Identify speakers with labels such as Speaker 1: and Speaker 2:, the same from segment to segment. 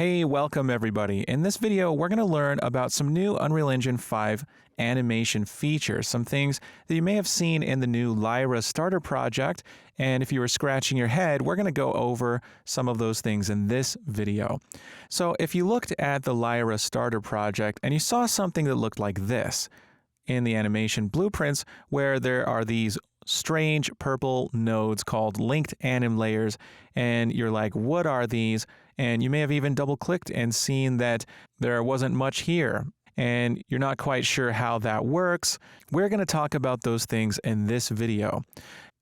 Speaker 1: Hey, welcome everybody. In this video, we're going to learn about some new Unreal Engine 5 animation features, some things that you may have seen in the new Lyra starter project. And if you were scratching your head, we're going to go over some of those things in this video. So if you looked at the Lyra starter project and you saw something that looked like this in the animation blueprints, where there are these strange purple nodes called Linked Anim Layers, and you're like, what are these? And you may have even double-clicked and seen that there wasn't much here, and you're not quite sure how that works. We're going to talk about those things in this video.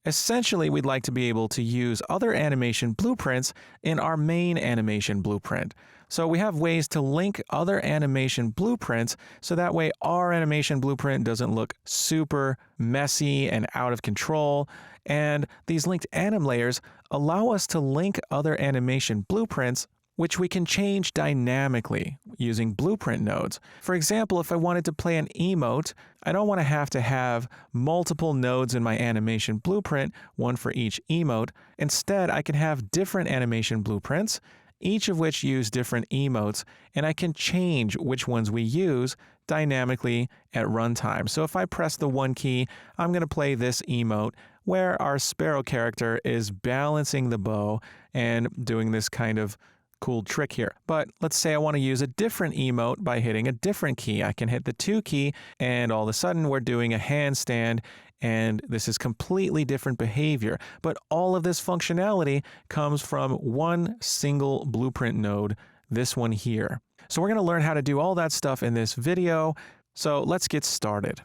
Speaker 1: Essentially, we'd like to be able to use other animation blueprints in our main animation blueprint. So we have ways to link other animation blueprints so that way our animation blueprint doesn't look super messy and out of control. And these linked anim layers allow us to link other animation blueprints which we can change dynamically using blueprint nodes. For example, if I wanted to play an emote, I don't want to have multiple nodes in my animation blueprint, one for each emote. Instead, I can have different animation blueprints, each of which use different emotes, and I can change which ones we use dynamically at runtime. So if I press the 1 key, I'm going to play this emote where our sparrow character is balancing the bow and doing this kind of cool trick here. But let's say I want to use a different emote by hitting a different key. I can hit the 2 key and all of a sudden we're doing a handstand, and this is completely different behavior. But all of this functionality comes from one single blueprint node, this one here. So we're going to learn how to do all that stuff in this video. So let's get started.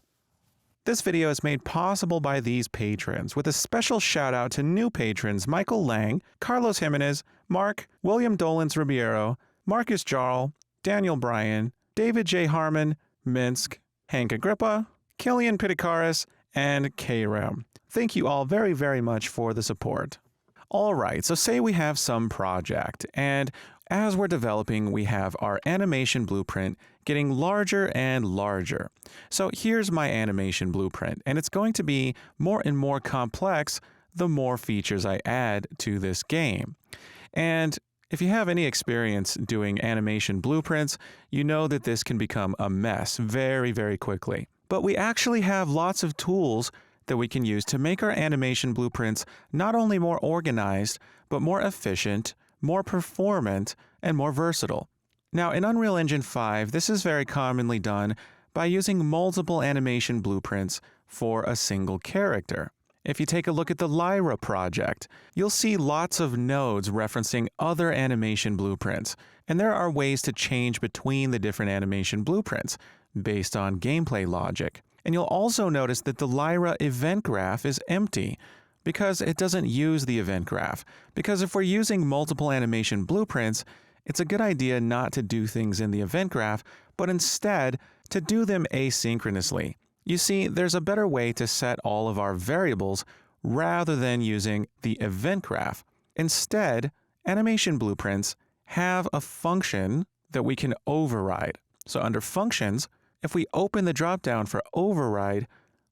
Speaker 1: This video is made possible by these patrons, with a special shout out to new patrons Michael Lang, Carlos Jimenez, Mark, William Dolans Ribeiro, Marcus Jarl, Daniel Bryan, David J. Harmon, Minsk, Hank Agrippa, Killian Pitikaris, and K-Ram. Thank you all very, very much for the support. Alright, so say we have some project, and as we're developing, we have our animation blueprint getting larger and larger. So here's my animation blueprint, and it's going to be more and more complex the more features I add to this game. And if you have any experience doing animation blueprints, you know that this can become a mess very, very quickly. But we actually have lots of tools that we can use to make our animation blueprints not only more organized, but more efficient, more performant, and more versatile. Now, in Unreal Engine 5, this is very commonly done by using multiple animation blueprints for a single character. If you take a look at the Lyra project, you'll see lots of nodes referencing other animation blueprints, and there are ways to change between the different animation blueprints based on gameplay logic. And you'll also notice that the Lyra event graph is empty because it doesn't use the event graph. Because if we're using multiple animation blueprints, it's a good idea not to do things in the event graph, but instead to do them asynchronously. You see, there's a better way to set all of our variables rather than using the event graph. Instead, animation blueprints have a function that we can override. So under functions, if we open the dropdown for override,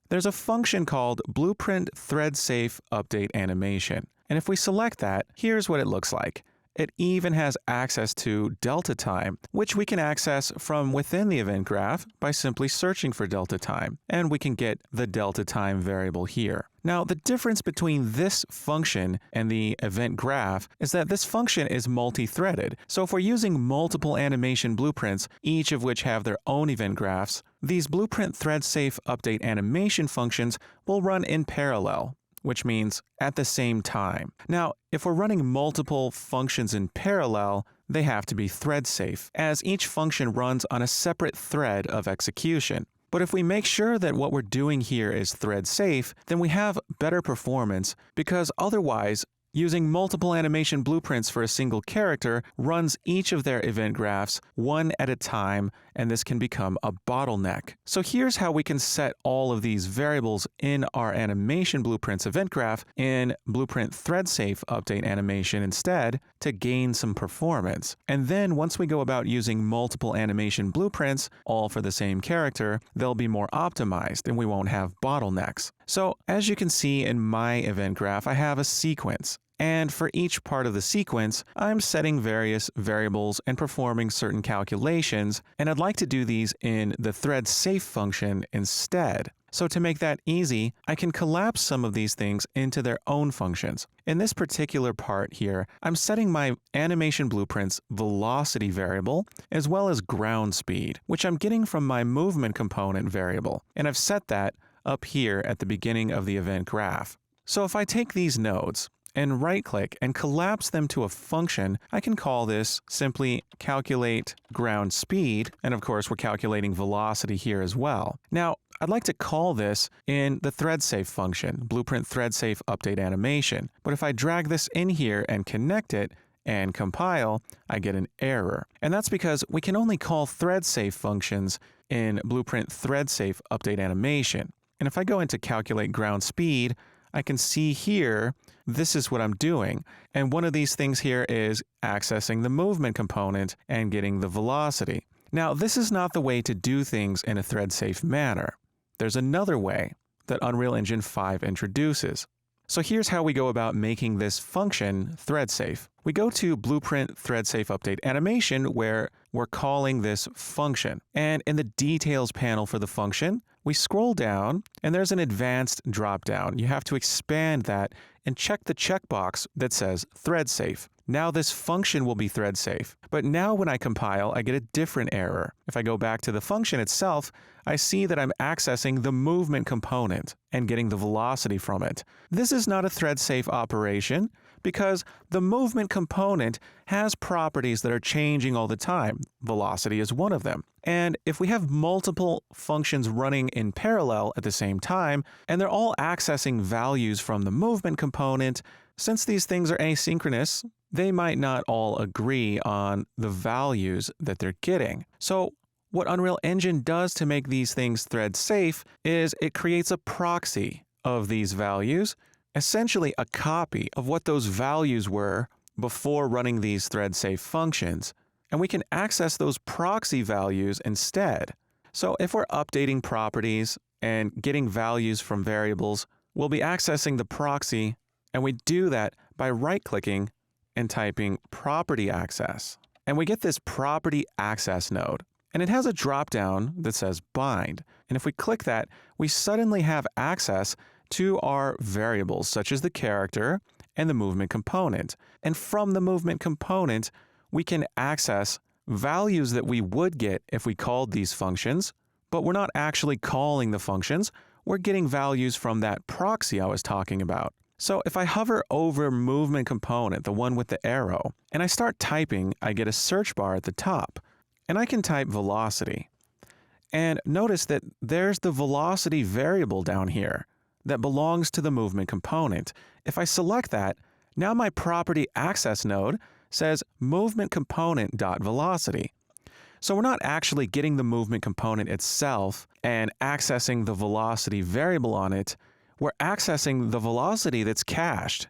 Speaker 1: there's a function called Blueprint Thread Safe Update Animation. And if we select that, here's what it looks like. It even has access to delta time, which we can access from within the event graph by simply searching for delta time. And we can get the delta time variable here. Now, the difference between this function and the event graph is that this function is multi-threaded. So if we're using multiple animation blueprints, each of which have their own event graphs, these Blueprint Thread Safe Update Animation functions will run in parallel, which means at the same time. Now, if we're running multiple functions in parallel, they have to be thread safe, as each function runs on a separate thread of execution. But if we make sure that what we're doing here is thread safe, then we have better performance, because otherwise, using multiple animation blueprints for a single character runs each of their event graphs one at a time, and this can become a bottleneck. So here's how we can set all of these variables in our animation blueprints event graph in Blueprint Thread Safe Update Animation instead to gain some performance. And then once we go about using multiple animation blueprints, all for the same character, they'll be more optimized and we won't have bottlenecks. So as you can see in my event graph, I have a sequence. And for each part of the sequence, I'm setting various variables and performing certain calculations, and I'd like to do these in the thread safe function instead. So to make that easy, I can collapse some of these things into their own functions. In this particular part here, I'm setting my animation blueprint's velocity variable as well as ground speed, which I'm getting from my movement component variable, and I've set that up here at the beginning of the event graph. So if I take these nodes and right-click and collapse them to a function, I can call this simply calculate ground speed, and of course we're calculating velocity here as well. Now, I'd like to call this in the thread-safe function, blueprint thread-safe update animation, but if I drag this in here and connect it and compile, I get an error. And that's because we can only call thread-safe functions in blueprint thread-safe update animation. And if I go into calculate ground speed, I can see here, this is what I'm doing. And one of these things here is accessing the movement component and getting the velocity. Now, this is not the way to do things in a thread-safe manner. There's another way that Unreal Engine 5 introduces. So here's how we go about making this function thread-safe. We go to Blueprint Thread-Safe Update Animation, where we're calling this function. And in the Details panel for the function, we scroll down, and there's an Advanced drop-down. You have to expand that and check the checkbox that says thread-safe. Now this function will be thread-safe. But now when I compile, I get a different error. If I go back to the function itself, I see that I'm accessing the movement component and getting the velocity from it. This is not a thread-safe operation because the movement component has properties that are changing all the time. Velocity is one of them. And if we have multiple functions running in parallel at the same time, and they're all accessing values from the movement component, since these things are asynchronous, they might not all agree on the values that they're getting. So what Unreal Engine does to make these things thread safe is it creates a proxy of these values, essentially a copy of what those values were before running these thread safe functions. And we can access those proxy values instead. So if we're updating properties and getting values from variables, we'll be accessing the proxy, and we do that by right-clicking and typing property access. And we get this property access node. And it has a drop-down that says bind. And if we click that, we suddenly have access to our variables, such as the character and the movement component. And from the movement component, we can access values that we would get if we called these functions, but we're not actually calling the functions. We're getting values from that proxy I was talking about. So if I hover over movement component, the one with the arrow, and I start typing, I get a search bar at the top, and I can type velocity. And notice that there's the velocity variable down here that belongs to the movement component. If I select that, now my property access node says movement component.velocity. So we're not actually getting the movement component itself and accessing the velocity variable on it. We're accessing the velocity that's cached.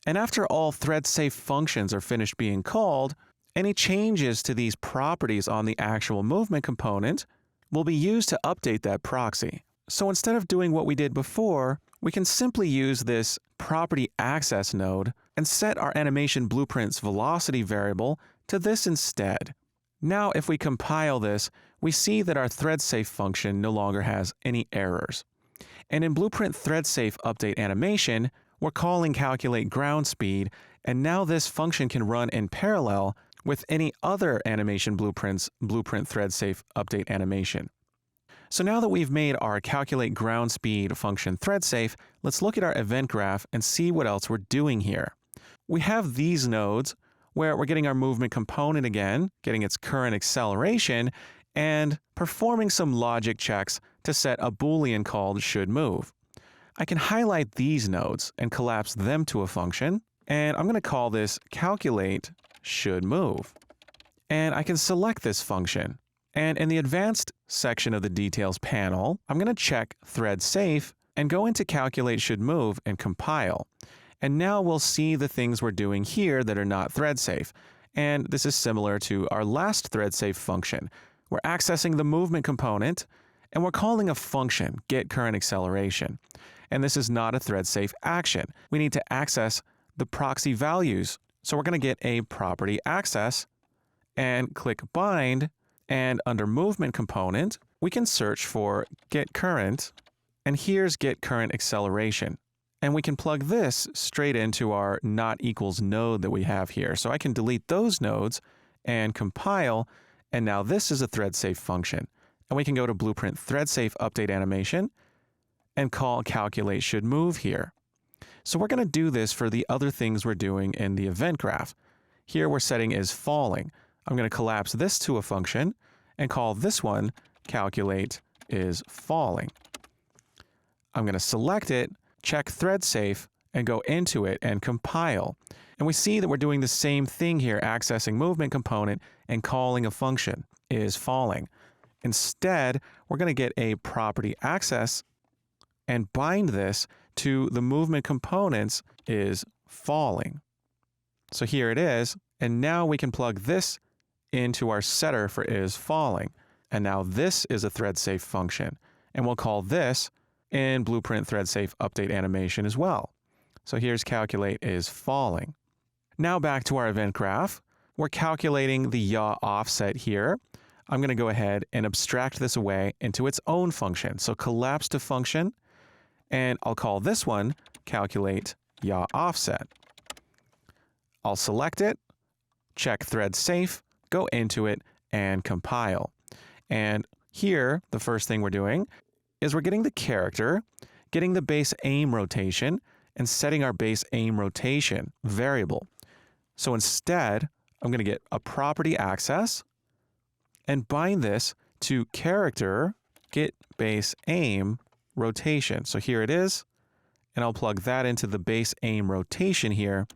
Speaker 1: And after all thread-safe functions are finished being called, any changes to these properties on the actual movement component will be used to update that proxy. So instead of doing what we did before, we can simply use this property access node and set our animation blueprint's velocity variable to this instead. Now if we compile this, we see that our thread-safe function no longer has any errors. And in Blueprint Thread-Safe Update Animation, we're calling calculate ground speed, and now this function can run in parallel with any other animation blueprint's Blueprint Thread-Safe Update Animation. So now that we've made our calculate ground speed function thread-safe, let's look at our event graph and see what else we're doing here. We have these nodes where we're getting our movement component again, getting its current acceleration, and performing some logic checks to set a Boolean called shouldMove. I can highlight these nodes and collapse them to a function, and I'm going to call this calculate shouldMove. And I can select this function. And in the advanced section of the details panel, I'm going to check thread safe and go into calculate shouldMove and compile. And now we'll see the things we're doing here that are not thread safe. And this is similar to our last thread safe function. We're accessing the movement component, and we're calling a function, getCurrentAcceleration. And this is not a thread-safe action. We need to access the proxy values. So we're going to get a property access and click bind. And under movement component, we can search for get current. And here's get current acceleration. And we can plug this straight into our not equals node that we have here. So I can delete those nodes and compile. And now this is a thread safe function. And we can go to Blueprint thread safe update animation and call calculate should move here. So we're going to do this for the other things we're doing in the event graph. Here we're setting is falling. I'm going to collapse this to a function and call this one calculate is falling. I'm going to select it, check thread safe, and go into it and compile. And we see that we're doing the same thing here, accessing movement component and calling a function is falling. Instead, we're going to get a property access and bind this to the movement components is falling. So here it is. And now we can plug this into our setter for is falling. And now this is a thread safe function. And we'll call this in Blueprint thread safe update animation as well. So here's calculate is falling. Now back to our event graph. We're calculating the yaw offset here. I'm going to go ahead and abstract this away into its own function. So collapse to function, and I'll call this one calculate yaw offset. I'll select it, check thread safe, go into it, and compile. And here, the first thing we're doing is we're getting the character, getting the base aim rotation, and setting our base aim rotation variable. So instead, I'm going to get a property access and bind this to character get base aim rotation. So here it is, and I'll plug that into the base aim rotation here,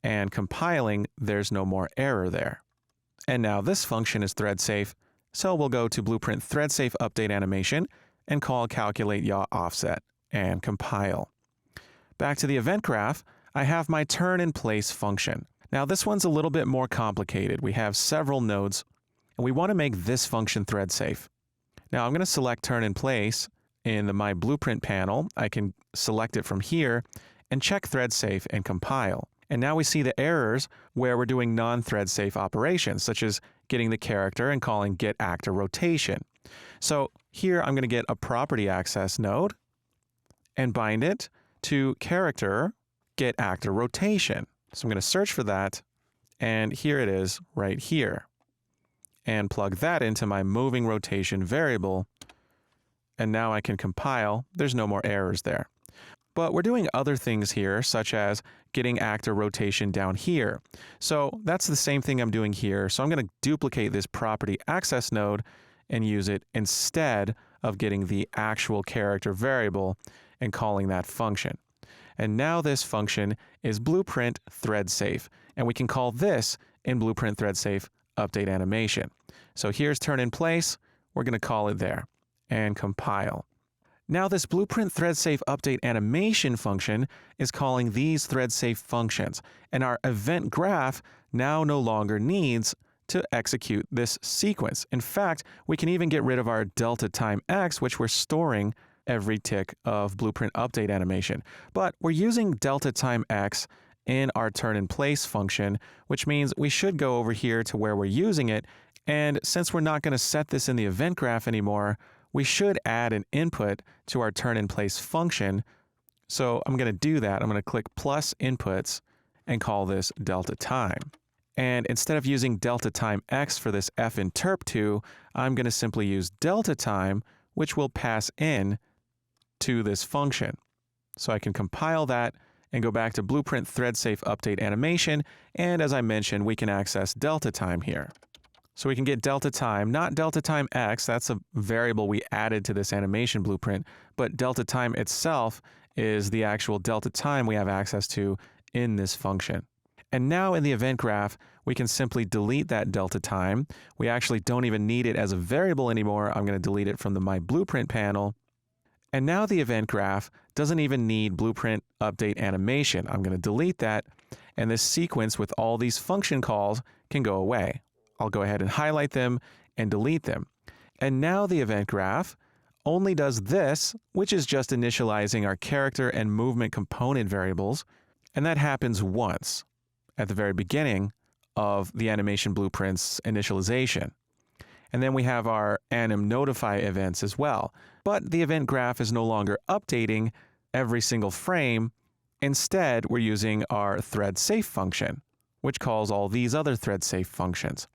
Speaker 1: and compiling, there's no more error there. And now this function is thread safe, so we'll go to Blueprint thread safe update animation and call calculate yaw offset and compile. Back to the event graph, I have my turn in place function. Now this one's a little bit more complicated. We have several nodes, and we want to make this function thread safe. Now I'm going to select turn in place in the My Blueprint panel. I can select it from here and check thread safe and compile. And now we see the errors where we're doing non-thread safe operations, such as getting the character and calling get actor rotation. So here I'm going to get a property access node and bind it to character get actor rotation. So I'm going to search for that, and here it is right here. And plug that into my moving rotation variable, and now I can compile. There's no more errors there. But we're doing other things here, such as getting actor rotation down here. So that's the same thing I'm doing here. So I'm going to duplicate this property access node and use it instead of getting the actual character variable and calling that function. And now this function is Blueprint thread safe, and we can call this in Blueprint thread safe update animation. So here's turn in place. We're going to call it there and compile. Now this Blueprint thread safe update animation function is calling these thread safe functions, and our event graph now no longer needs to execute this sequence. In fact, we can even get rid of our delta time x, which we're storing every tick of Blueprint update animation. But we're using delta time x in our turn in place function, which means we should go over here to where we're using it. And since we're not going to set this in the event graph anymore, we should add an input to our turn in place function. So I'm going to do that. I'm going to click plus inputs and call this delta time. And instead of using delta time x for this finterp2, I'm going to simply use delta time, which will pass in to this function. So I can compile that and go back to Blueprint thread safe update animation. And as I mentioned, we can access delta time here. So we can get delta time, not delta time x, that's a variable we added to this animation blueprint, but delta time itself is the actual delta time we have access to in this function. And now in the event graph, we can simply delete that delta time. We actually don't even need it as a variable anymore. I'm going to delete it from the My Blueprint panel. And now the event graph doesn't even need Blueprint update animation. I'm going to delete that, and this sequence with all these function calls can go away. I'll go ahead and highlight them and delete them. And now the event graph only does this, which is just initializing our character and movement component variables. And that happens once at the very beginning of the animation blueprint's initialization. And then we have our anim notify events as well. But the event graph is no longer updating every single frame. Instead, we're using our thread safe function, which calls all these other thread safe functions.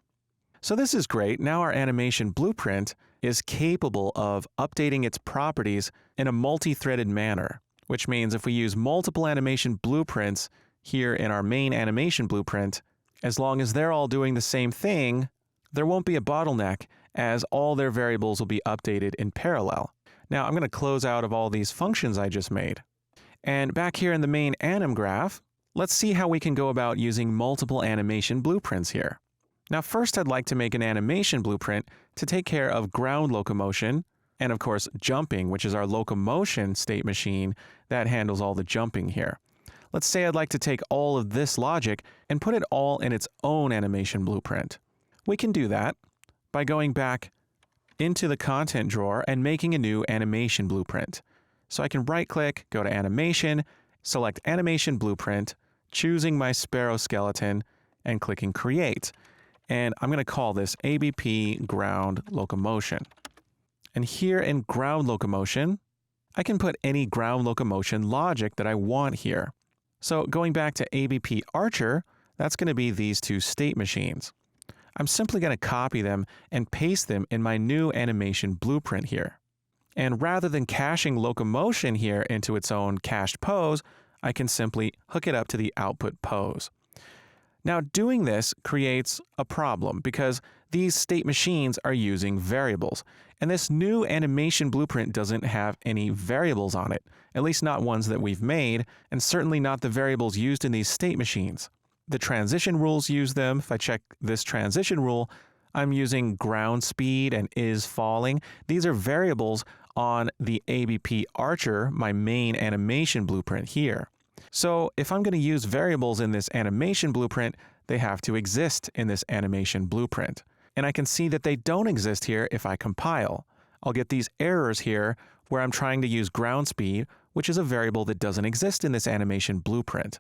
Speaker 1: So this is great. Now our animation blueprint is capable of updating its properties in a multi-threaded manner, which means if we use multiple animation blueprints here in our main animation blueprint, as long as they're all doing the same thing, there won't be a bottleneck as all their variables will be updated in parallel. Now I'm going to close out of all these functions I just made. And back here in the main anim graph, let's see how we can go about using multiple animation blueprints here. Now first I'd like to make an animation blueprint to take care of ground locomotion and of course jumping, which is our locomotion state machine that handles all the jumping here. Let's say I'd like to take all of this logic and put it all in its own animation blueprint. We can do that by going back into the content drawer and making a new animation blueprint. So I can right click, go to animation, select animation blueprint, choosing my sparrow skeleton and clicking create. And I'm going to call this ABP ground locomotion. And here in ground locomotion, I can put any ground locomotion logic that I want here. So going back to ABP Archer, that's going to be these two state machines. I'm simply going to copy them and paste them in my new animation blueprint here. And rather than caching locomotion here into its own cached pose, I can simply hook it up to the output pose. Now doing this creates a problem because these state machines are using variables, and this new animation blueprint doesn't have any variables on it, at least not ones that we've made, and certainly not the variables used in these state machines. The transition rules use them. If I check this transition rule, I'm using ground speed and is falling. These are variables on the ABP Archer, my main animation blueprint here. So if I'm going to use variables in this animation blueprint, they have to exist in this animation blueprint. And I can see that they don't exist here if I compile. I'll get these errors here where I'm trying to use ground speed, which is a variable that doesn't exist in this animation blueprint.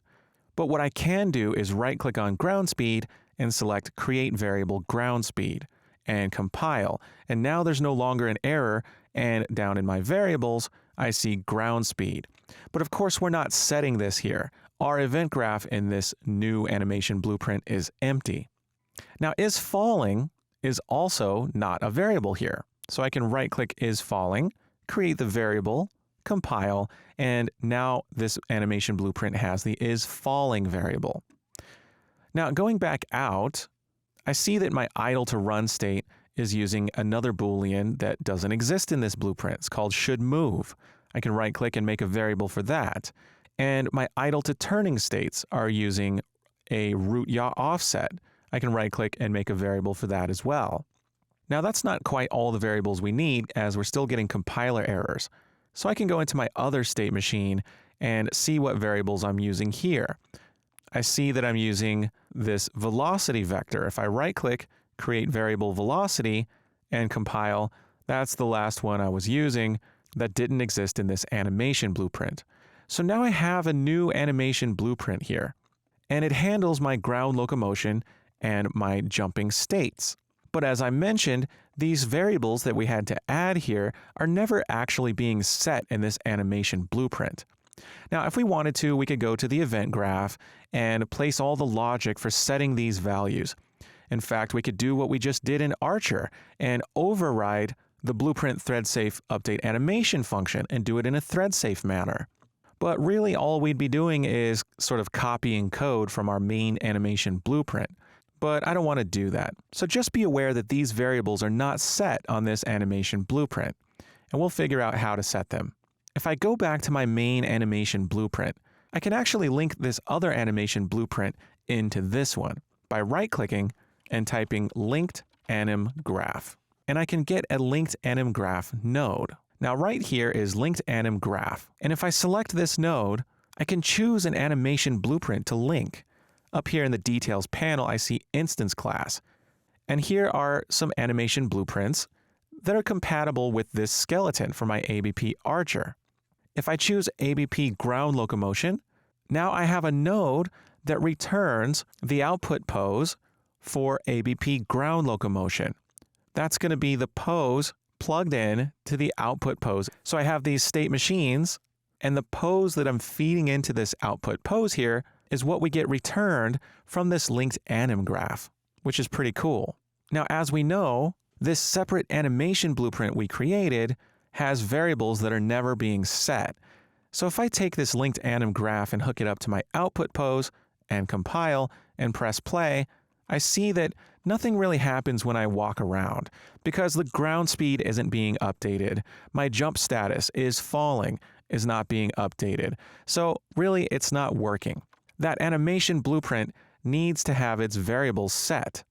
Speaker 1: But what I can do is right-click on ground speed and select Create Variable Ground Speed and compile. And now there's no longer an error, and down in my variables, I see ground speed. But of course, we're not setting this here. Our event graph in this new animation blueprint is empty. Now, is falling is also not a variable here. So I can right-click is falling, create the variable, compile, and now this animation blueprint has the is falling variable. Now, going back out, I see that my idle to run state is using another Boolean that doesn't exist in this blueprint. It's called should move. I can right-click and make a variable for that. And my idle to turning states are using a root yaw offset. I can right-click and make a variable for that as well. Now, that's not quite all the variables we need, as we're still getting compiler errors. So I can go into my other state machine and see what variables I'm using here. I see that I'm using this velocity vector. If I right-click, create variable velocity, and compile, that's the last one I was using that didn't exist in this animation blueprint. So now I have a new animation blueprint here, and it handles my ground locomotion and my jumping states. But as I mentioned, these variables that we had to add here are never actually being set in this animation blueprint. Now, if we wanted to, we could go to the event graph and place all the logic for setting these values. In fact, we could do what we just did in Archer and override the blueprint thread-safe update animation function and do it in a thread-safe manner. But really, all we'd be doing is sort of copying code from our main animation blueprint. But I don't want to do that. So just be aware that these variables are not set on this animation blueprint, and we'll figure out how to set them. If I go back to my main animation blueprint, I can actually link this other animation blueprint into this one by right-clicking and typing Linked Anim Graph. And I can get a Linked Anim Graph node. Now right here is Linked Anim Graph. And if I select this node, I can choose an animation blueprint to link. Up here in the details panel, I see instance class. And here are some animation blueprints that are compatible with this skeleton for my ABP Archer. If I choose ABP ground locomotion, now I have a node that returns the output pose for ABP ground locomotion. That's going to be the pose plugged in to the output pose. So I have these state machines, and the pose that I'm feeding into this output pose here is what we get returned from this linked anim graph, which is pretty cool. Now, as we know, this separate animation blueprint we created has variables that are never being set. So if I take this linked anim graph and hook it up to my output pose and compile and press play, I see that nothing really happens when I walk around because the ground speed isn't being updated. My jump status is falling, is not being updated. So really, it's not working. That animation blueprint needs to have its variables set.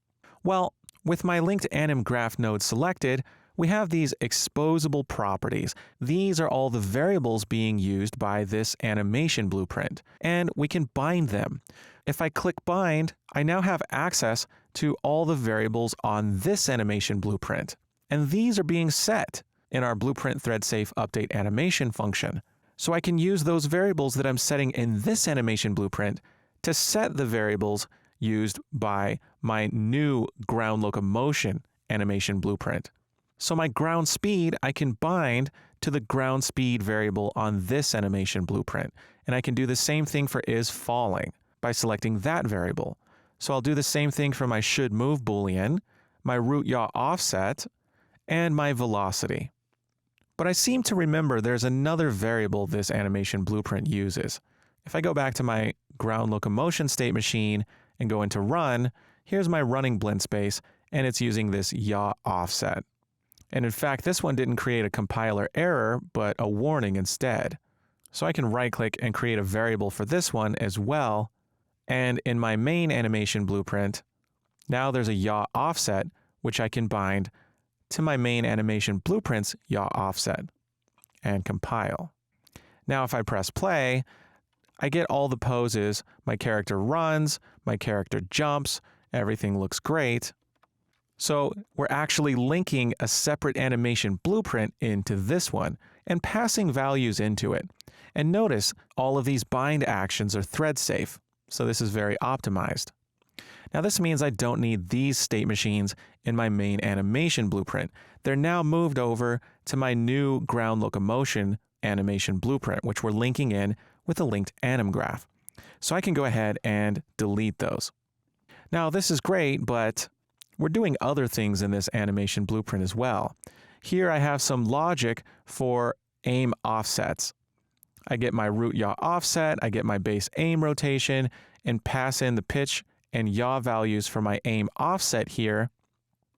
Speaker 1: Well, with my linked anim graph node selected, we have these exposable properties. These are all the variables being used by this animation blueprint, and we can bind them. If I click bind, I now have access to all the variables on this animation blueprint, and these are being set in our blueprint thread safe update animation function. So I can use those variables that I'm setting in this animation blueprint to set the variables used by my new ground locomotion animation blueprint. So my ground speed, I can bind to the ground speed variable on this animation blueprint. And I can do the same thing for is falling by selecting that variable. So I'll do the same thing for my should move boolean, my root yaw offset, and my velocity. But I seem to remember there's another variable this animation blueprint uses. If I go back to my ground locomotion state machine and go into run, here's my running blend space, and it's using this yaw offset. And in fact, this one didn't create a compiler error, but a warning instead. So I can right-click and create a variable for this one as well. And in my main animation blueprint, now there's a yaw offset, which I can bind to my main animation blueprint's yaw offset and compile. Now if I press play, I get all the poses. My character runs, my character jumps, everything looks great. So we're actually linking a separate animation blueprint into this one and passing values into it. And notice all of these bind actions are thread safe. So this is very optimized. Now this means I don't need these state machines in my main animation blueprint. They're now moved over to my new ground locomotion animation blueprint, which we're linking in with a linked anim graph. So I can go ahead and delete those. Now this is great, but we're doing other things in this animation blueprint as well. Here I have some logic for aim offsets. I get my root yaw offset, I get my base aim rotation, and pass in the pitch and yaw values for my aim offset here.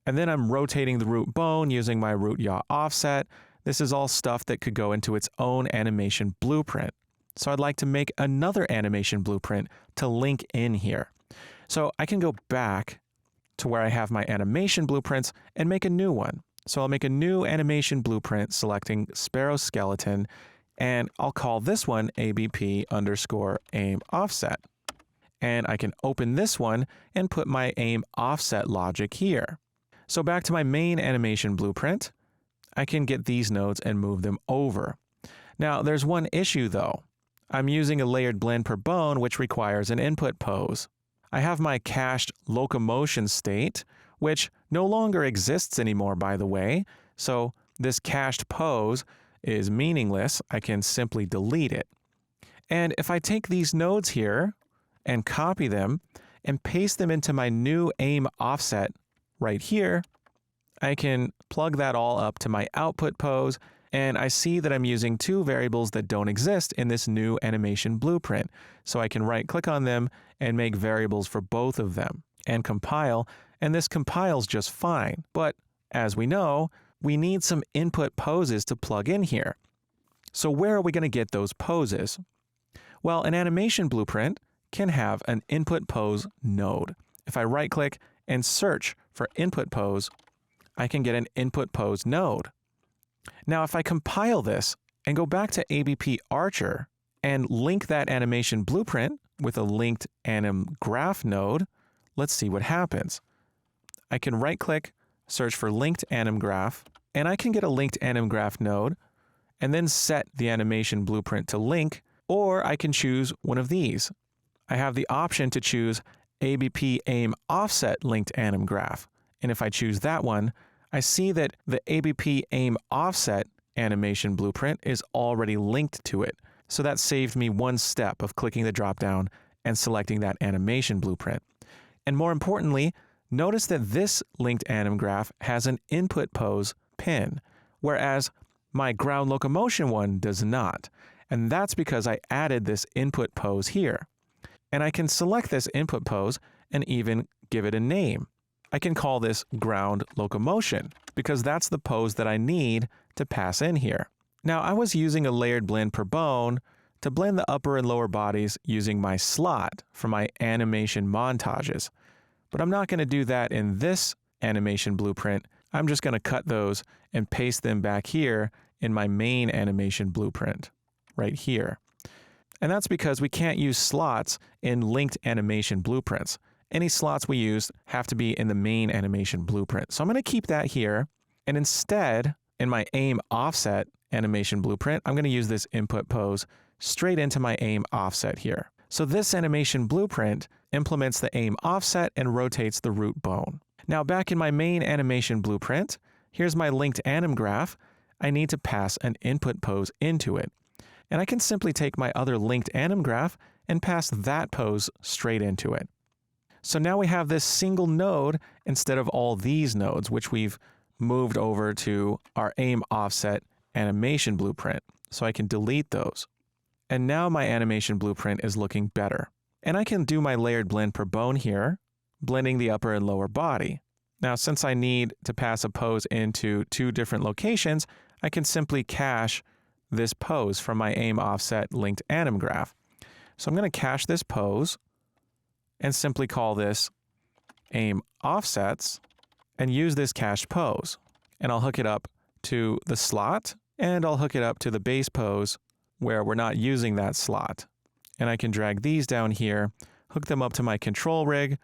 Speaker 1: And then I'm rotating the root bone using my root yaw offset. This is all stuff that could go into its own animation blueprint. So I'd like to make another animation blueprint to link in here. So I can go back to where I have my animation blueprints and make a new one. So I'll make a new animation blueprint selecting Sparrow Skeleton, and I'll call this one ABP underscore aim offset. And I can open this one and put my aim offset logic here. So back to my main animation blueprint, I can get these nodes and move them over. Now there's one issue though. I'm using a layered blend per bone, which requires an input pose. I have my cached locomotion state, which no longer exists anymore, by the way. So this cached pose is meaningless. I can simply delete it. And if I take these nodes here and copy them and paste them into my new aim offset right here, I can plug that all up to my output pose, and I see that I'm using two variables that don't exist in this new animation blueprint. So I can right-click on them and make variables for both of them and compile, and this compiles just fine. But as we know, we need some input poses to plug in here. So where are we going to get those poses? Well, an animation blueprint can have an input pose node. If I right-click and search for input pose, I can get an input pose node. Now, if I compile this and go back to ABP Archer and link that animation blueprint with a linked anim graph node, let's see what happens. I can right-click, search for linked anim graph, and I can get a linked anim graph node and then set the animation blueprint to link Or I can choose one of these. I have the option to choose ABP Aim Offset Linked Anim Graph. And if I choose that one, I see that the ABP Aim Offset animation blueprint is already linked to it. So that saved me one step of clicking the dropdown and selecting that animation blueprint. And more importantly, notice that this Linked Anim Graph has an input pose pin, whereas my ground locomotion one does not. And that's because I added this input pose here. And I can select this input pose and even give it a name. I can call this ground locomotion because that's the pose that I need to pass in here. Now, I was using a layered blend per bone to blend the upper and lower bodies using my slot for my animation montages. But I'm not going to do that in this animation blueprint. I'm just going to cut those and paste them back here in my main animation blueprint, right here. And that's because we can't use slots in linked animation blueprints. Any slots we use have to be in the main animation blueprint. So I'm going to keep that here. And instead, in my aim offset animation blueprint, I'm going to use this input pose straight into my aim offset here. So this animation blueprint implements the aim offset and rotates the root bone. Now back in my main animation blueprint, here's my linked anim graph. I need to pass an input pose into it. And I can simply take my other linked anim graph and pass that pose straight into it. So now we have this single node instead of all these nodes, which we've moved over to our aim offset animation blueprint. So I can delete those. And now my animation blueprint is looking better. And I can do my layered blend per bone here, blending the upper and lower body. Now, since I need to pass a pose into two different locations, I can simply cache this pose from my aim offset linked anim graph. So I'm going to cache this pose and simply call this aim offsets and use this cached pose. And I'll hook it up to the slot and I'll hook it up to the base pose where we're not using that slot. And I can drag these down here, hook them up to my control rig,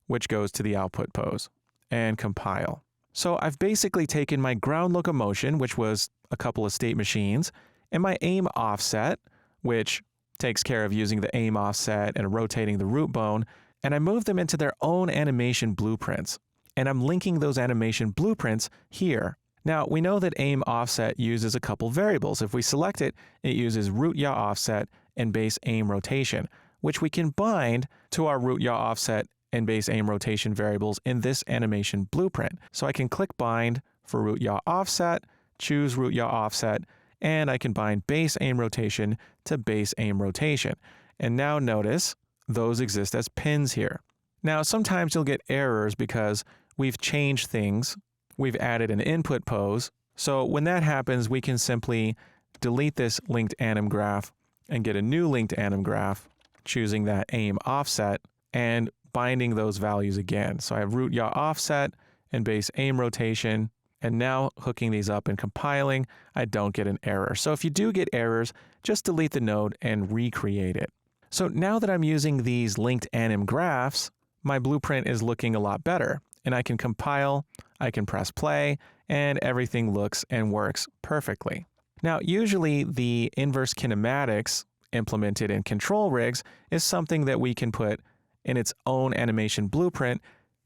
Speaker 1: which goes to the output pose, and compile. So I've basically taken my ground locomotion, which was a couple of state machines, and my aim offset, which takes care of using the aim offset and rotating the root bone, and I moved them into their own animation blueprints. And I'm linking those animation blueprints here. Now, we know that aim offset uses a couple variables. If we select it, it uses root yaw offset and base aim rotation, which we can bind to our root yaw offset and base aim rotation variables in this animation blueprint. So I can click bind for root yaw offset, choose root yaw offset, and I can bind base aim rotation to base aim rotation. And now notice those exist as pins here. Now, sometimes you'll get errors because we've changed things. We've added an input pose. So when that happens, we can simply delete this linked anim graph and get a new linked anim graph, choosing that aim offset and binding those values again. So I have root yaw offset and base aim rotation, and now hooking these up and compiling, I don't get an error. So if you do get errors, just delete the node and recreate it. So now that I'm using these linked anim graphs, my blueprint is looking a lot better. And I can compile, I can press play, and everything looks and works perfectly. Now, usually the inverse kinematics implemented in control rigs is something that we can put in its own animation blueprint,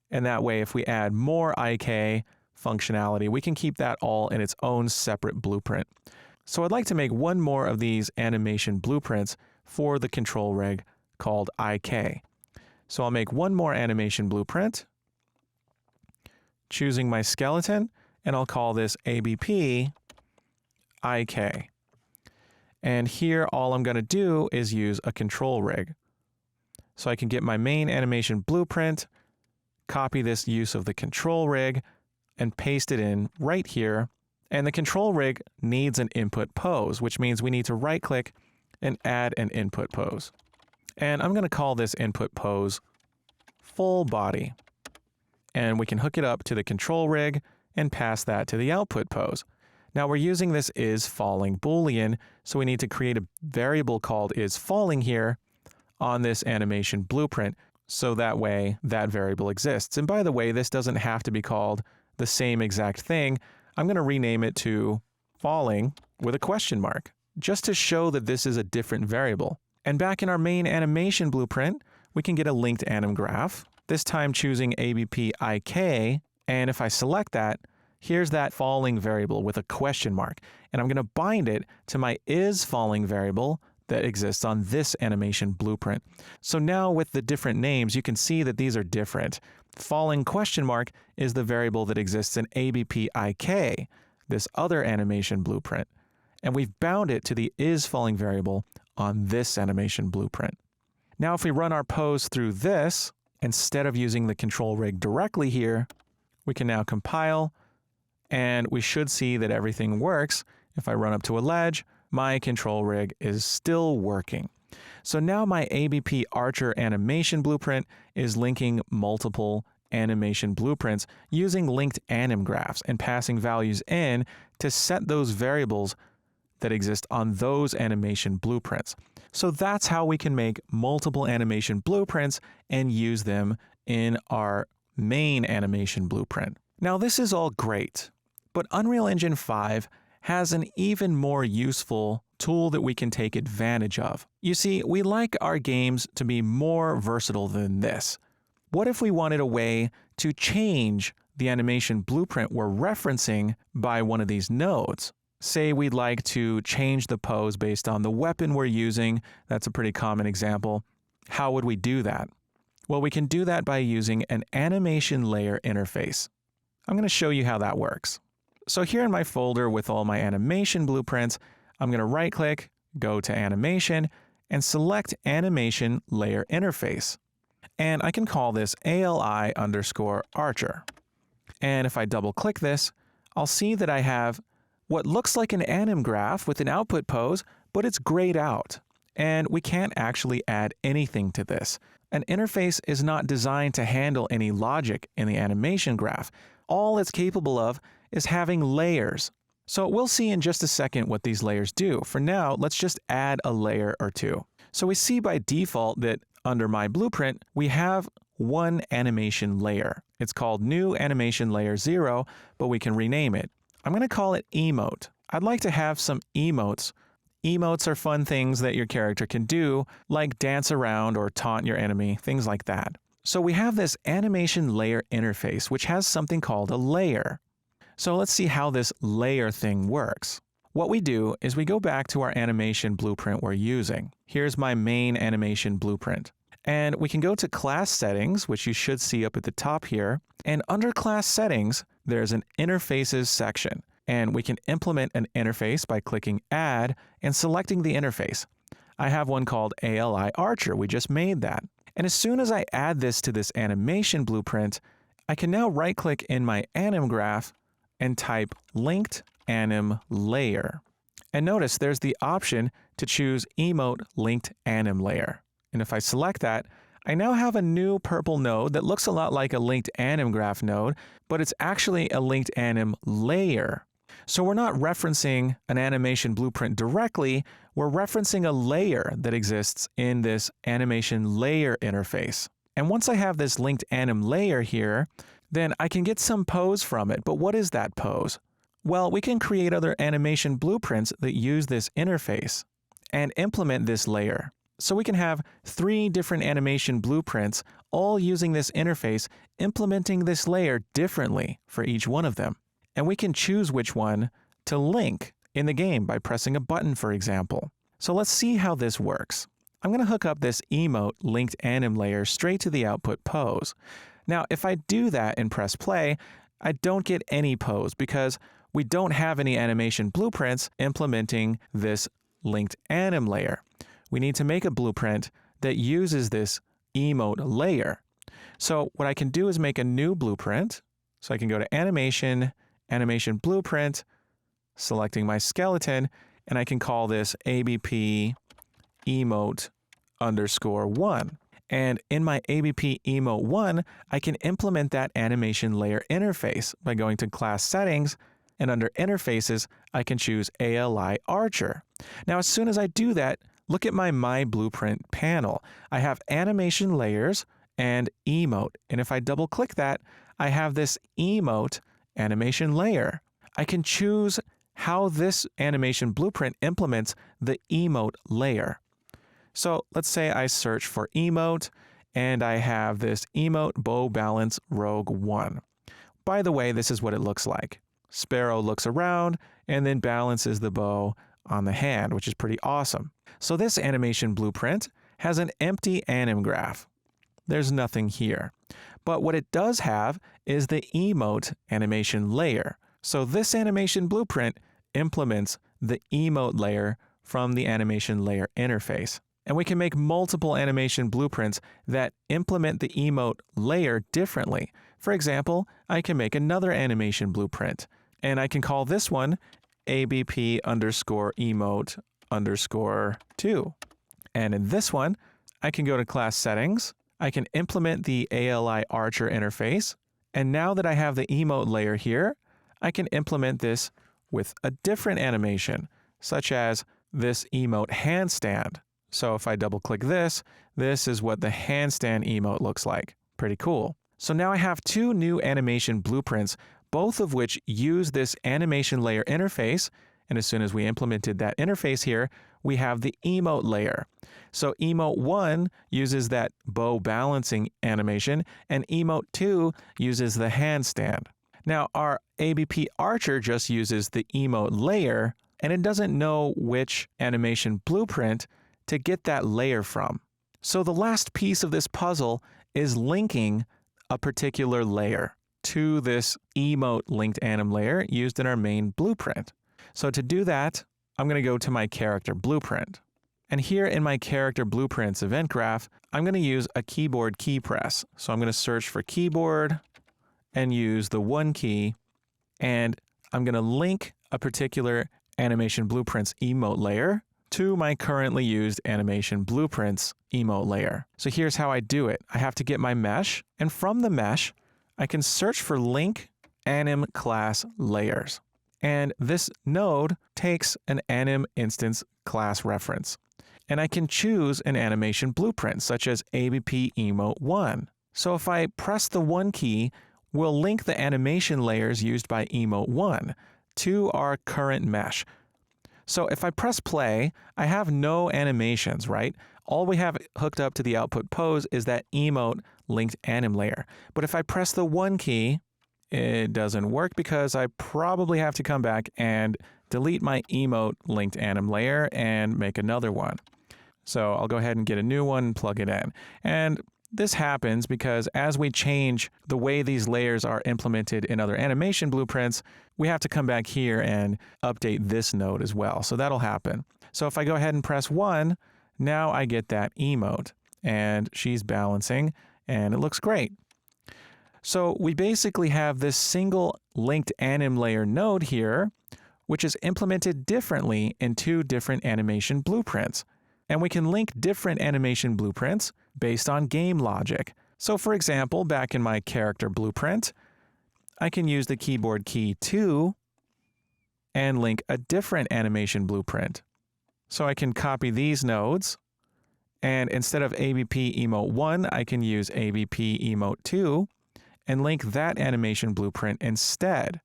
Speaker 1: and that way if we add more IK functionality, we can keep that all in its own separate blueprint. So I'd like to make one more of these animation blueprints for the control rig called IK. So I'll make one more animation blueprint, choosing my skeleton, and I'll call this ABP IK. And here all I'm going to do is use a control rig. So I can get my main animation blueprint, copy this use of the control rig, and paste it in right here. And the control rig needs an input pose, which means we need to right click and add an input pose. And I'm going to call this input pose full body. And we can hook it up to the control rig and pass that to the output pose. Now we're using this isFalling Boolean, so we need to create a variable called isFalling here on this animation blueprint, so that way that variable exists. And by the way, this doesn't have to be called the same exact thing. I'm going to rename it to falling with a question mark. just to show that this is a different variable. And back in our main animation blueprint, we can get a linked anim graph, this time choosing ABP-IK, and if I select that, here's that falling variable with a question mark, and I'm going to bind it to my isFalling variable that exists on this animation blueprint. So now with the different names, you can see that these are different. Falling question mark is the variable that exists in ABP-IK, this other animation blueprint, and we've bound it to the isFalling variable on this animation blueprint. Now if we run our pose through this, instead of using the control rig directly here, we can now compile, and we should see that everything works. If I run up to a ledge, my control rig is still working. So now my ABP Archer animation blueprint is linking multiple animation blueprints using linked anim graphs and passing values in to set those variables that exist on those animation blueprints. So that's how we can make multiple animation blueprints and use them in our main animation blueprint. Now this is all great, but Unreal Engine 5 has an even more useful tool that we can take advantage of. You see, we like our games to be more versatile than this. What if we wanted a way to change the animation blueprint we're referencing by one of these nodes? Say we'd like to change the pose based on the weapon we're using. That's a pretty common example. How would we do that? Well, we can do that by using an animation layer interface. I'm going to show you how that works. So here in my folder with all my animation blueprints, I'm going to right-click, go to Animation, and select Animation Layer Interface. And I can call this ALI_Archer. And if I double-click this, I'll see that I have what looks like an anim graph with an output pose, but it's grayed out. And we can't actually add anything to this. An interface is not designed to handle any logic in the animation graph. All it's capable of is having layers. So we'll see in just a second what these layers do. For now, let's just add a layer or two. So we see by default that under my blueprint, we have one animation layer. It's called New Animation Layer 0, but we can rename it. I'm going to call it Emote. I'd like to have some emotes. Emotes are fun things that your character can do, like dance around or taunt your enemy, things like that. So we have this animation layer interface, which has something called a layer. So let's see how this layer thing works. What we do is we go back to our animation blueprint we're using. Here's my main animation blueprint. And we can go to class settings, which you should see up at the top here. And under class settings, there's an interfaces section. And we can implement an interface by clicking add and selecting the interface. I have one called ALI Archer. We just made that. And as soon as I add this to this animation blueprint, I can now right-click in my anim graph and type Linked Anim Layer. And notice there's the option to choose Emote Linked Anim Layer. And if I select that, I now have a new purple node that looks a lot like a Linked Anim Graph node, but it's actually a Linked Anim Layer. So we're not referencing an animation blueprint directly, we're referencing a layer that exists in this animation layer interface. And once I have this Linked Anim Layer here, then I can get some pose from it. But what is that pose? Well, we can create other animation blueprints that use this interface and implement this layer. So we can have 3 different animation blueprints all using this interface, implementing this layer differently for each one of them. And we can choose which one to link in the game by pressing a button, for example. So let's see how this works. I'm going to hook up this Emote Linked Anim Layer straight to the output pose. Now, if I do that and press play, I don't get any pose because we don't have any animation blueprints implementing this Linked Anim Layer. We need to make a blueprint that uses this emote layer. So what I can do is make a new blueprint. So I can go to Animation, Animation Blueprint, selecting my skeleton, and I can call this ABP Emote_1. And in my ABP Emote 1, I can implement that animation layer interface by going to Class Settings, and under Interfaces, I can choose ALI Archer. Now, as soon as I do that, look at my Blueprint panel. I have animation layers and emote. And if I double click that, I have this emote animation layer. I can choose how this animation blueprint implements the emote layer. So let's say I search for emote, and I have this emote bow balance rogue 1. By the way, this is what it looks like. Sparrow looks around and then balances the bow on the hand, which is pretty awesome. So this animation blueprint has an empty anim graph. There's nothing here. But what it does have is the emote animation layer. So this animation blueprint implements the emote layer from the animation layer interface. And we can make multiple animation blueprints that implement the emote layer differently. For example, I can make another animation blueprint, and I can call this one ABP underscore emote underscore 2. And in this one, I can go to class settings. I can implement the ALI Archer interface. And now that I have the emote layer here, I can implement this with a different animation, such as this emote handstand. So if I double click this, this is what the handstand emote looks like. Pretty cool. So now I have two new animation blueprints, both of which use this animation layer interface. And as soon as we implemented that interface here, we have the emote layer. So emote 1 uses that bow balancing animation, and emote 2 uses the handstand. Now our ABP Archer just uses the emote layer, and it doesn't know which animation blueprint to get that layer from. So the last piece of this puzzle is linking a particular layer to this emote linked anim layer used in our main blueprint. So to do that, I'm going to go to my character blueprint. And here in my character blueprints event graph, I'm going to use a keyboard key press. So I'm going to search for keyboard and use the 1 key, and I'm going to link a particular animation blueprints emote layer to my currently used animation blueprints emote layer. So here's how I do it. I have to get my mesh, and from the mesh, I can search for Linked Anim class layers. And this node takes an anim instance class reference. And I can choose an animation blueprint, such as ABP emote 1. So if I press the 1 key, we'll link the animation layers used by emote 1 to our current mesh. So if I press play, I have no animations, right? All we have hooked up to the output pose is that emote linked anim layer. But if I press the 1 key, it doesn't work because I probably have to come back and delete my emote linked anim layer and make another one. So I'll go ahead and get a new one and plug it in. And this happens because as we change the way these layers are implemented in other animation blueprints, we have to come back here and update this node as well. So that'll happen. So if I go ahead and press 1, now I get that emote, and she's balancing, and it looks great. So we basically have this single linked anim layer node here, which is implemented differently in two different animation blueprints. And we can link different animation blueprints based on game logic. So for example, back in my character blueprint, I can use the keyboard key 2 and link a different animation blueprint. So I can copy these nodes, and instead of ABP emote 1, I can use ABP emote 2 and link that animation blueprint instead.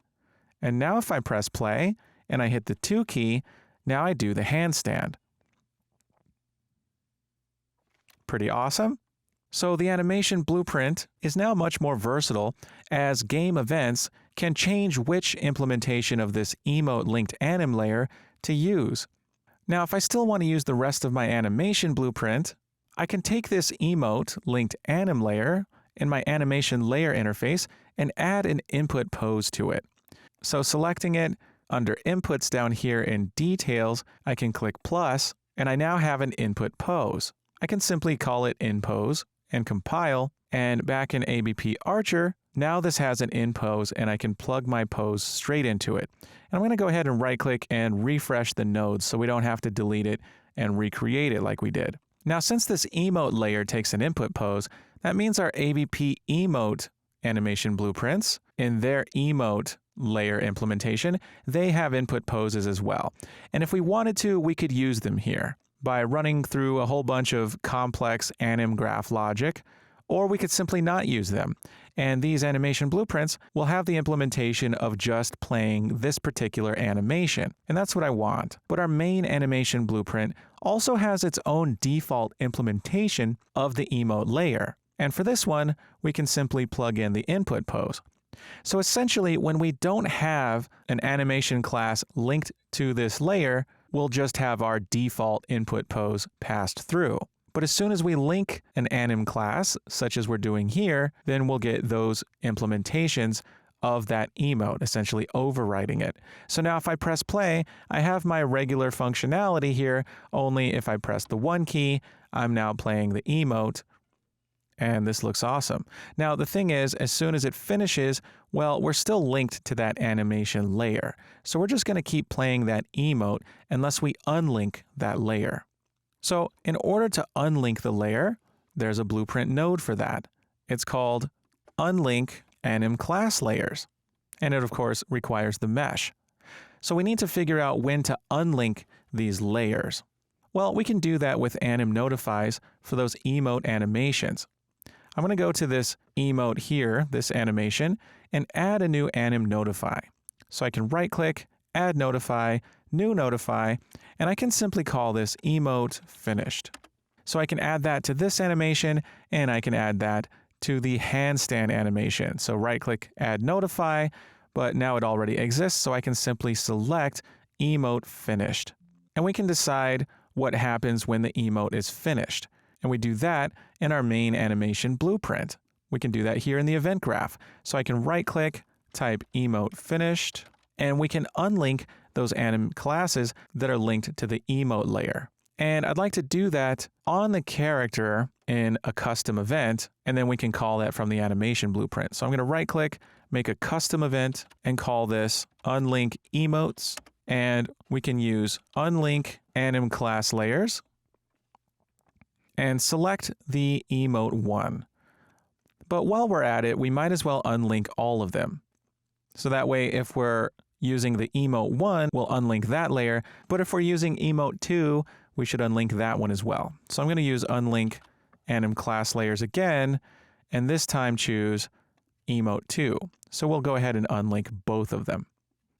Speaker 1: And now if I press play and I hit the 2 key, now I do the handstand. Pretty awesome. So the animation blueprint is now much more versatile, as game events can change which implementation of this emote linked anim layer to use. Now, if I still want to use the rest of my animation blueprint, I can take this emote linked anim layer in my animation layer interface and add an input pose to it. So selecting it under inputs down here in details, I can click plus, and I now have an input pose. I can simply call it inPose and compile, and back in ABP Archer, now this has an inPose and I can plug my pose straight into it. And I'm going to go ahead and right click and refresh the nodes so we don't have to delete it and recreate it like we did. Now since this emote layer takes an input pose, that means our ABP emote animation blueprints in their emote layer implementation, they have input poses as well. And if we wanted to, we could use them here by running through a whole bunch of complex anim graph logic, or we could simply not use them. And these animation blueprints will have the implementation of just playing this particular animation. And that's what I want. But our main animation blueprint also has its own default implementation of the emote layer. And for this one, we can simply plug in the input pose. So essentially, when we don't have an animation class linked to this layer, we'll just have our default input pose passed through. But as soon as we link an anim class, such as we're doing here, then we'll get those implementations of that emote, essentially overriding it. So now if I press play, I have my regular functionality here, only if I press the 1 key, I'm now playing the emote, and this looks awesome. Now the thing is, as soon as it finishes, well, we're still linked to that animation layer. So we're just going to keep playing that emote unless we unlink that layer. So in order to unlink the layer, there's a blueprint node for that. It's called Unlink Anim Class Layers. And it, of course, requires the mesh. So we need to figure out when to unlink these layers. Well, we can do that with anim notifies for those emote animations. I'm going to go to this emote here, this animation, and add a new anim notify. So I can right-click, add notify, new notify, and I can simply call this emote finished. So I can add that to this animation, and I can add that to the handstand animation. So right-click, add notify, but now it already exists, so I can simply select emote finished. And we can decide what happens when the emote is finished. And we do that in our main animation blueprint. We can do that here in the event graph. So I can right-click, type emote finished, and we can unlink those anim classes that are linked to the emote layer. And I'd like to do that on the character in a custom event, and then we can call that from the animation blueprint. So I'm going to right-click, make a custom event, and call this unlink emotes, and we can use unlink anim class layers, and select the emote 1. But while we're at it, we might as well unlink all of them. So that way, if we're using the emote 1, we'll unlink that layer, but if we're using emote 2, we should unlink that one as well. So I'm going to use unlink anim class layers again, and this time choose emote 2. So we'll go ahead and unlink both of them.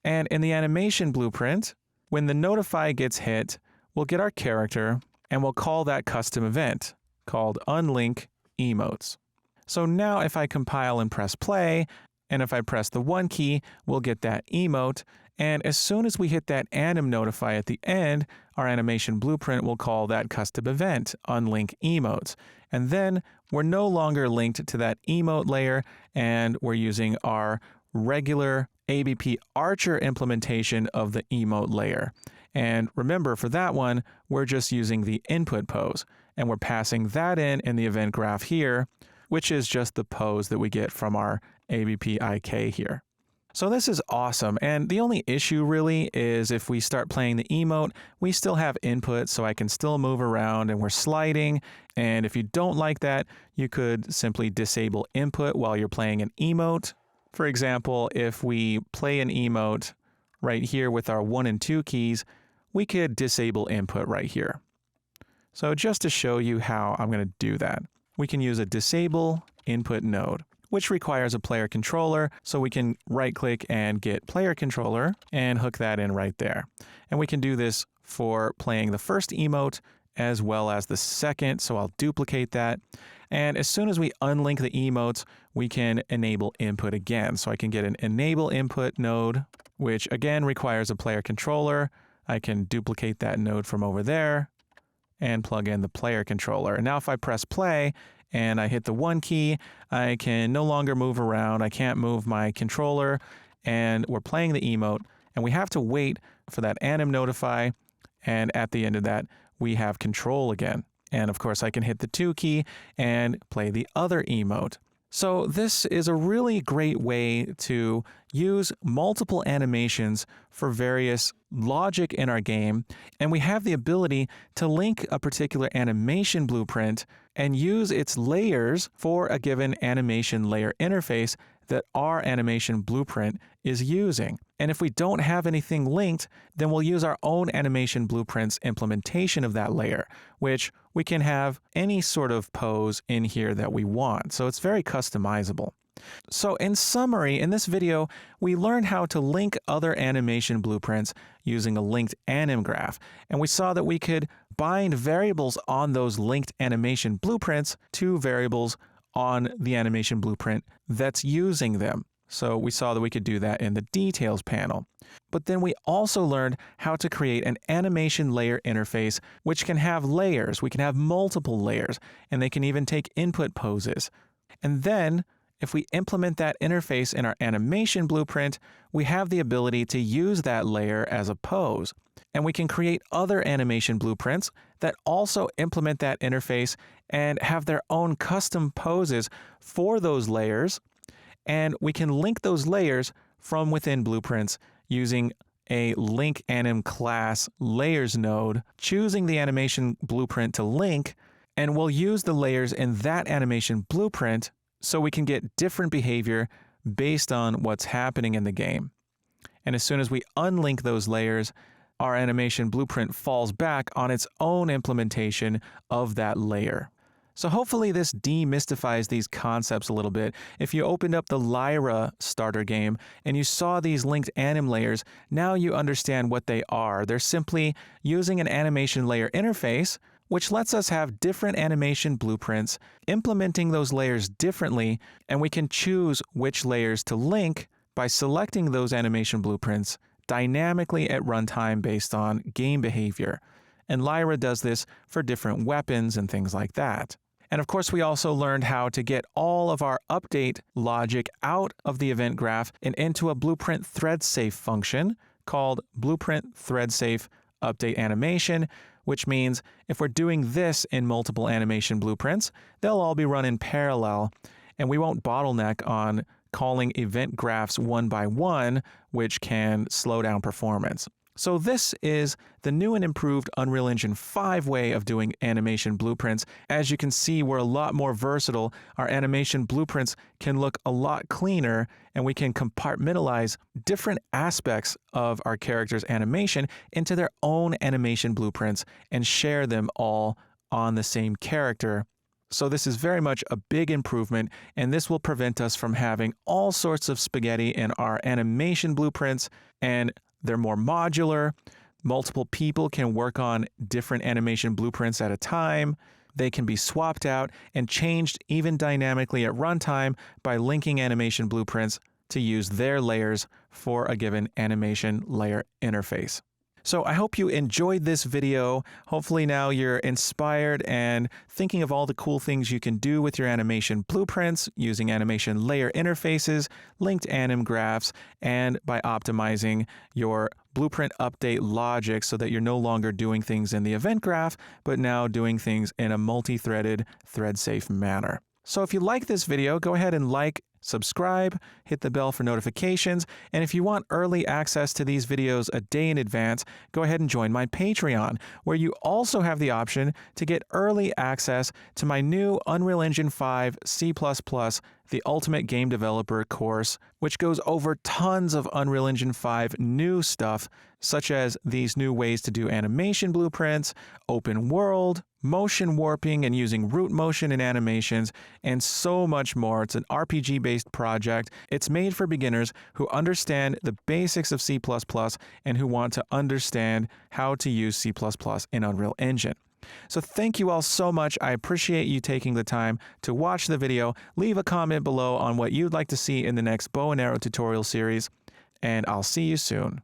Speaker 1: And in the animation blueprint, when the notify gets hit, we'll get our character, and we'll call that custom event called unlink emotes. So now if I compile and press play, and if I press the 1 key, we'll get that emote. And as soon as we hit that anim notify at the end, our animation blueprint will call that custom event, unlink emotes. And then we're no longer linked to that emote layer, and we're using our regular ABP Archer implementation of the emote layer. And remember, for that one, we're just using the input pose, and we're passing that in the event graph here, which is just the pose that we get from our ABP IK here. So this is awesome, and the only issue really is if we start playing the emote, we still have input, so I can still move around and we're sliding, and if you don't like that, you could simply disable input while you're playing an emote. For example, if we play an emote right here with our 1 and 2 keys, we could disable input right here. So just to show you how I'm going to do that, we can use a disable input node, which requires a player controller, so we can right-click and get player controller and hook that in right there. And we can do this for playing the first emote as well as the second, so I'll duplicate that. And as soon as we unlink the emotes, we can enable input again. So I can get an enable input node, which again requires a player controller. I can duplicate that node from over there and plug in the player controller. And now if I press play, and I hit the 1 key, I can no longer move around. I can't move my controller, and we're playing the emote, and we have to wait for that anim notify, and at the end of that, we have control again. And of course, I can hit the 2 key and play the other emote. So this is a really great way to use multiple animations for various logic in our game, and we have the ability to link a particular animation blueprint and use its layers for a given animation layer interface that our animation blueprint is using. And if we don't have anything linked, then we'll use our own animation blueprint's implementation of that layer, which we can have any sort of pose in here that we want. So it's very customizable. So in summary, in this video, we learned how to link other animation blueprints using a linked anim graph. And we saw that we could bind variables on those linked animation blueprints to variables on the animation blueprint that's using them. So we saw that we could do that in the details panel. But then we also learned how to create an animation layer interface, which can have layers. We can have multiple layers, and they can even take input poses. And then if we implement that interface in our animation blueprint, we have the ability to use that layer as a pose. And we can create other animation blueprints that also implement that interface and have their own custom poses for those layers. And we can link those layers from within blueprints using a Linked Anim class layers node, choosing the animation blueprint to link, and we'll use the layers in that animation blueprint so we can get different behavior based on what's happening in the game. And as soon as we unlink those layers, our animation blueprint falls back on its own implementation of that layer. So hopefully this demystifies these concepts a little bit. If you opened up the Lyra starter game and you saw these linked anim layers, now you understand what they are. They're simply using an animation layer interface, which lets us have different animation blueprints, implementing those layers differently, and we can choose which layers to link by selecting those animation blueprints dynamically at runtime based on game behavior. And Lyra does this for different weapons and things like that. And of course, we also learned how to get all of our update logic out of the event graph and into a blueprint thread safe function called blueprint thread safe update animation, which means if we're doing this in multiple animation blueprints, they'll all be run in parallel, and we won't bottleneck on calling event graphs one by one, which can slow down performance. So this is the new and improved Unreal Engine 5 way of doing animation blueprints. As you can see, we're a lot more versatile. Our animation blueprints can look a lot cleaner, and we can compartmentalize different aspects of our character's animation into their own animation blueprints and share them all on the same character. So this is very much a big improvement, and this will prevent us from having all sorts of spaghetti in our animation blueprints, and they're more modular. Multiple people can work on different animation blueprints at a time. They can be swapped out and changed even dynamically at runtime by linking animation blueprints to use their layers for a given animation layer interface. So I hope you enjoyed this video. Hopefully now you're inspired and thinking of all the cool things you can do with your animation blueprints using animation layer interfaces, linked anim graphs, and by optimizing your blueprint update logic so that you're no longer doing things in the event graph, but now doing things in a multi-threaded, thread-safe manner. So if you like this video, go ahead and like, subscribe, hit the bell for notifications, and if you want early access to these videos a day in advance, go ahead and join my Patreon, where you also have the option to get early access to my new Unreal Engine 5 C++, the Ultimate Game Developer course, which goes over tons of Unreal Engine 5 new stuff, such as these new ways to do animation blueprints, open world, motion warping and using root motion in animations, and so much more. It's an RPG-based project. It's made for beginners who understand the basics of C++ and who want to understand how to use C++ in Unreal Engine. So thank you all so much. I appreciate you taking the time to watch the video. Leave a comment below on what you'd like to see in the next bow and arrow tutorial series, and I'll see you soon.